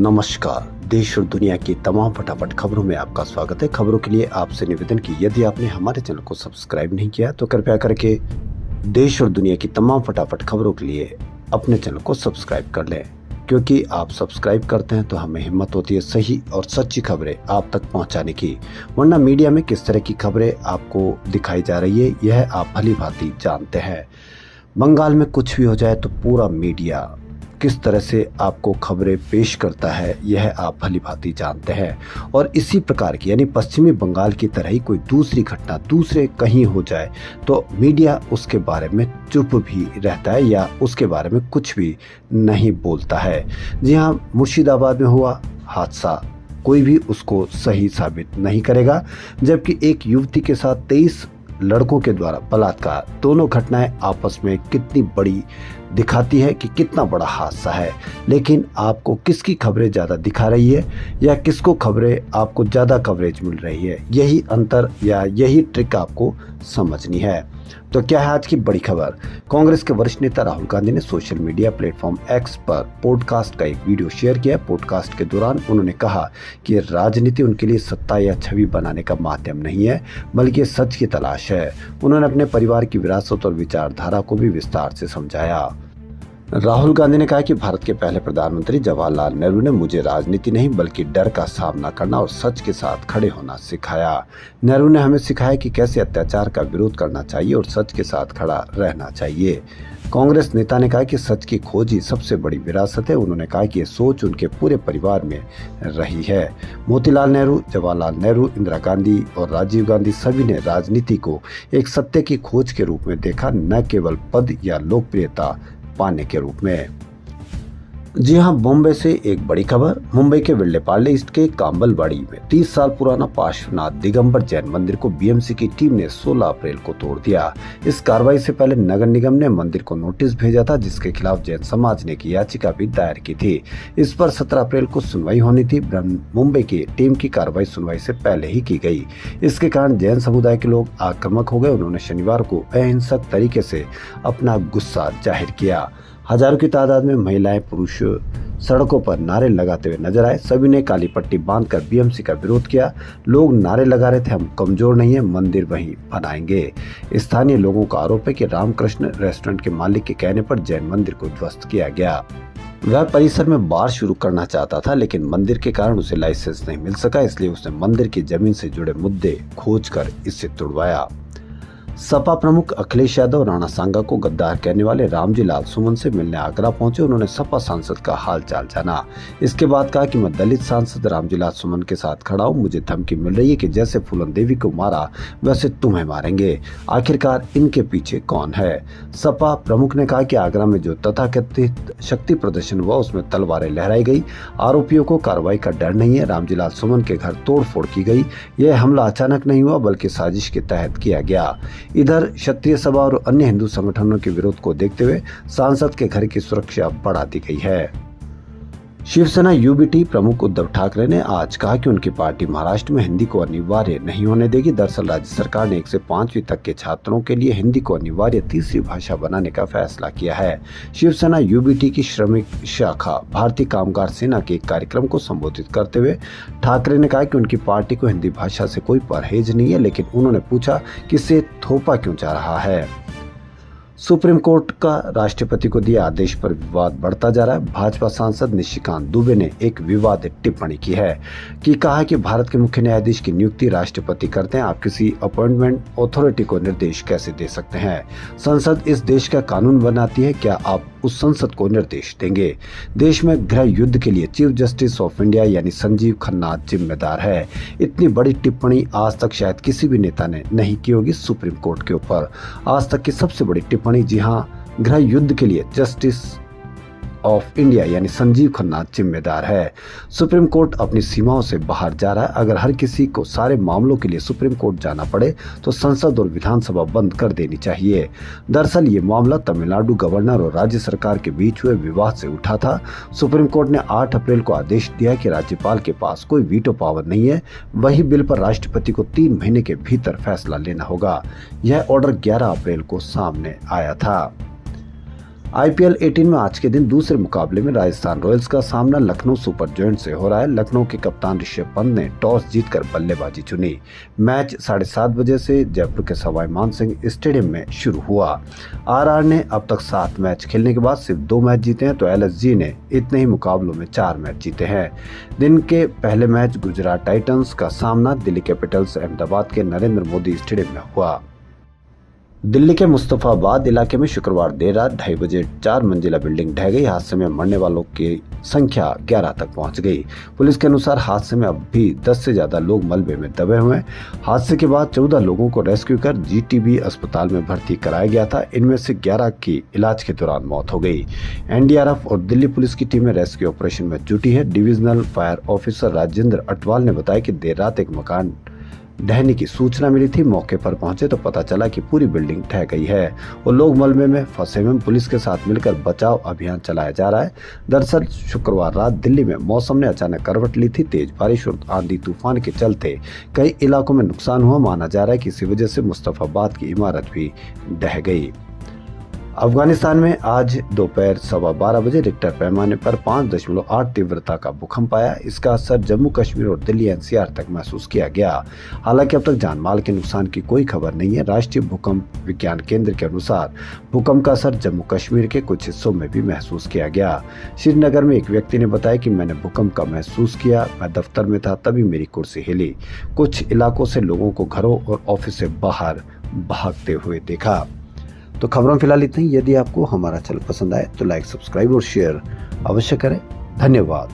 नमस्कार। देश और दुनिया की तमाम फटाफट खबरों में आपका स्वागत है। खबरों के लिए आपसे निवेदन की यदि आपने हमारे चैनल को सब्सक्राइब नहीं किया तो कृपया करके देश और दुनिया की तमाम फटाफट खबरों के लिए अपने चैनल को सब्सक्राइब कर लें, क्योंकि आप सब्सक्राइब करते हैं तो हमें हिम्मत होती है सही और सच्ची खबरें आप तक पहुंचाने की। वरना मीडिया में किस तरह की खबरें आपको दिखाई जा रही है यह आप भली भांति जानते हैं। बंगाल में कुछ भी हो जाए तो पूरा मीडिया किस तरह से आपको खबरें पेश करता है यह आप भली भांति जानते हैं। और इसी प्रकार की यानी पश्चिमी बंगाल की तरह ही कोई दूसरी घटना दूसरे कहीं हो जाए तो मीडिया उसके बारे में चुप भी रहता है या उसके बारे में कुछ भी नहीं बोलता है। जी हाँ, मुर्शिदाबाद में हुआ हादसा कोई भी उसको सही साबित नहीं करेगा, जबकि एक युवती के साथ 23 लड़कों के द्वारा बलात्कार, दोनों घटनाएं आपस में कितनी बड़ी दिखाती है कि कितना बड़ा हादसा है। लेकिन आपको किसकी खबरें ज़्यादा दिखा रही है या किसको खबरें आपको ज़्यादा कवरेज मिल रही है, यही अंतर या यही ट्रिक आपको समझनी है। तो क्या है आज की बड़ी खबर। कांग्रेस के वरिष्ठ नेता राहुल गांधी ने सोशल मीडिया प्लेटफॉर्म एक्स पर पॉडकास्ट का एक वीडियो शेयर किया। पॉडकास्ट के दौरान उन्होंने कहा कि राजनीति उनके लिए सत्ता या छवि बनाने का माध्यम नहीं है, बल्कि सच की तलाश है। उन्होंने अपने परिवार की विरासत और विचारधारा को भी विस्तार से समझाया। राहुल गांधी ने कहा कि भारत के पहले प्रधानमंत्री जवाहरलाल नेहरू ने मुझे राजनीति नहीं बल्कि डर का सामना करना और सच के साथ खड़े होना सिखाया। नेहरू ने हमें सिखाया कि कैसे अत्याचार का विरोध करना चाहिए और सच के साथ खड़ा रहना चाहिए। कांग्रेस नेता ने कहा कि सच की खोज ही सबसे बड़ी विरासत है। उन्होंने कहा कि ये सोच उनके पूरे परिवार में रही है। मोतीलाल नेहरू, जवाहरलाल नेहरू, इंदिरा गांधी और राजीव गांधी सभी ने राजनीति को एक सत्य की खोज के रूप में देखा, न केवल पद या लोकप्रियता पाने के रूप में। जी हां, बॉम्बे से एक बड़ी खबर। मुंबई के विल्लेपार्ले ईस्ट के कांबलवाड़ी में 30 साल पुराना पार्श्वनाथ दिगंबर जैन मंदिर को बीएमसी की टीम ने 16 अप्रैल को तोड़ दिया। इस कार्रवाई से पहले नगर निगम ने मंदिर को नोटिस भेजा था, जिसके खिलाफ जैन समाज ने एक याचिका भी दायर की थी। इस पर 17 अप्रैल को सुनवाई होनी थी। मुंबई की टीम की कार्रवाई सुनवाई से पहले ही की गई। इसके कारण जैन समुदाय के लोग आक्रामक हो गए। उन्होंने शनिवार को अहिंसक तरीके से अपना गुस्सा जाहिर किया। हजारों की तादाद में महिलाएं, पुरुष सड़कों पर नारे लगाते हुए नजर आए। सभी ने काली पट्टी बांधकर बीएमसी का विरोध किया। लोग नारे लगा रहे थे, हम कमजोर नहीं है, मंदिर वहीं बनाएंगे। स्थानीय लोगों का आरोप है कि रामकृष्ण रेस्टोरेंट के मालिक के कहने पर जैन मंदिर को ध्वस्त किया गया। वह परिसर में बार शुरू करना चाहता था, लेकिन मंदिर के कारण उसे लाइसेंस नहीं मिल सका, इसलिए उसने मंदिर की जमीन से जुड़े मुद्दे खोजकर इसे तुड़वाया। सपा प्रमुख अखिलेश यादव राणा सांगा को गद्दार कहने वाले रामजी लाल सुमन से मिलने आगरा पहुंचे। उन्होंने सपा सांसद का हालचाल जाना। इसके बाद कहा कि मैं दलित सांसद रामजी लाल सुमन के साथ खड़ा हूं। मुझे धमकी मिल रही है कि जैसे फूलन देवी को मारा वैसे तुम्हें मारेंगे। आखिरकार इनके पीछे कौन है? सपा प्रमुख ने कहा कि आगरा में जो तथाकथित शक्ति प्रदर्शन हुआ उसमें तलवारें लहराई गई। आरोपियों को कार्रवाई का डर नहीं है। रामजी लाल सुमन के घर तोड़फोड़ की गई। यह हमला अचानक नहीं हुआ बल्कि साजिश के तहत किया गया। इधर क्षत्रिय सभा और अन्य हिंदू संगठनों के विरोध को देखते हुए सांसद के घर की सुरक्षा बढ़ा दी गई है। शिवसेना यूबीटी प्रमुख उद्धव ठाकरे ने आज कहा कि उनकी पार्टी महाराष्ट्र में हिंदी को अनिवार्य नहीं होने देगी। दरअसल राज्य सरकार ने 1 से 5वीं तक के छात्रों के लिए हिंदी को अनिवार्य तीसरी भाषा बनाने का फैसला किया है। शिवसेना यूबीटी की श्रमिक शाखा भारतीय कामगार सेना के एक कार्यक्रम को संबोधित करते हुए ठाकरे ने कहा कि उनकी पार्टी को हिंदी भाषा से कोई परहेज नहीं है, लेकिन उन्होंने पूछा कि इसे थोपा क्यों जा रहा है। सुप्रीम कोर्ट का राष्ट्रपति को दिए आदेश पर विवाद बढ़ता जा रहा है। भाजपा सांसद निशिकांत दुबे ने एक विवादित टिप्पणी की है कि कहा कि भारत के मुख्य न्यायाधीश की नियुक्ति राष्ट्रपति करते हैं। आप किसी अपॉइंटमेंट अथॉरिटी को निर्देश कैसे दे सकते हैं? संसद इस देश का कानून बनाती है, क्या आप उस संसद को निर्देश देंगे? देश में गृह युद्ध के लिए चीफ जस्टिस ऑफ इंडिया यानी संजीव खन्ना जिम्मेदार है। इतनी बड़ी टिप्पणी आज तक शायद किसी भी नेता ने नहीं की होगी सुप्रीम कोर्ट के ऊपर। आज तक की सबसे बड़ी टिप्पणी, जी हाँ, गृह युद्ध के लिए जस्टिस ऑफ इंडिया यानी संजीव खन्ना जिम्मेदार है। सुप्रीम कोर्ट अपनी सीमाओं से बाहर जा रहा है। अगर हर किसी को सारे मामलों के लिए सुप्रीम कोर्ट जाना पड़े तो संसद और विधानसभा बंद कर देनी चाहिए। दरअसल ये मामला तमिलनाडु गवर्नर और राज्य सरकार के बीच हुए विवाद से उठा था। सुप्रीम कोर्ट ने 8 अप्रैल को आदेश दिया कि राज्यपाल के पास कोई वीटो पावर नहीं है। वही बिल पर राष्ट्रपति को 3 महीने के भीतर फैसला लेना होगा। यह ऑर्डर 11 अप्रैल को सामने आया था। IPL 18 में आज के दिन दूसरे मुकाबले में राजस्थान रॉयल्स का सामना लखनऊ सुपर जॉयंट से हो रहा है। लखनऊ के कप्तान ऋषभ पंत ने टॉस जीतकर बल्लेबाजी चुनी। मैच 7:30 बजे से जयपुर के सवाई मानसिंह स्टेडियम में शुरू हुआ। RR ने अब तक 7 मैच खेलने के बाद सिर्फ 2 मैच जीते हैं, तो LSG ने इतने ही मुकाबलों में 4 मैच जीते हैं। दिन के पहले मैच गुजरात टाइटंस का सामना दिल्ली कैपिटल्स अहमदाबाद के नरेंद्र मोदी स्टेडियम में हुआ। दिल्ली के मुस्तफाबाद इलाके में शुक्रवार देर रात 2:30 बजे 4 मंजिला बिल्डिंग ढह गई। हादसे में मरने वालों की संख्या 11 तक पहुंच गई। पुलिस के अनुसार हादसे में अब भी 10 से ज्यादा लोग मलबे में दबे हुए हैं। हादसे के बाद 14 लोगों को रेस्क्यू कर GTB अस्पताल में भर्ती कराया गया था। इनमें से 11 की इलाज के दौरान मौत हो गई। NDRF और दिल्ली पुलिस की टीमें रेस्क्यू ऑपरेशन में जुटी है। Divisional fire officer Rajendra Atwal ने बताया कि देर रात एक मकान ढहने की सूचना मिली थी। मौके पर पहुंचे तो पता चला कि पूरी बिल्डिंग ढह गई है और लोग मलबे में फंसे हुए। पुलिस के साथ मिलकर बचाव अभियान चलाया जा रहा है। दरअसल शुक्रवार रात दिल्ली में मौसम ने अचानक करवट ली थी। तेज बारिश और आंधी तूफान के चलते कई इलाकों में नुकसान हुआ। माना जा रहा है कि इसी वजह से मुस्तफाबाद की इमारत भी ढह गई। अफगानिस्तान में आज दोपहर 12:15 बजे रिक्टर पैमाने पर 5.8 तीव्रता का भूकंप आया। इसका असर जम्मू कश्मीर और दिल्ली NCR तक महसूस किया गया। हालांकि अब तक जानमाल के नुकसान की कोई खबर नहीं है। राष्ट्रीय भूकंप विज्ञान केंद्र के अनुसार भूकंप का असर जम्मू कश्मीर के कुछ हिस्सों में भी महसूस किया गया। श्रीनगर में एक व्यक्ति ने बताया कि मैंने भूकंप का महसूस किया। मैं दफ्तर में था, तभी मेरी कुर्सी हिली। कुछ इलाकों से लोगों को घरों और ऑफिस से बाहर भागते हुए देखा। तो खबरों फिलहाल इतनी। यदि आपको हमारा चैनल पसंद आए तो लाइक, सब्सक्राइब और शेयर अवश्य करें। धन्यवाद।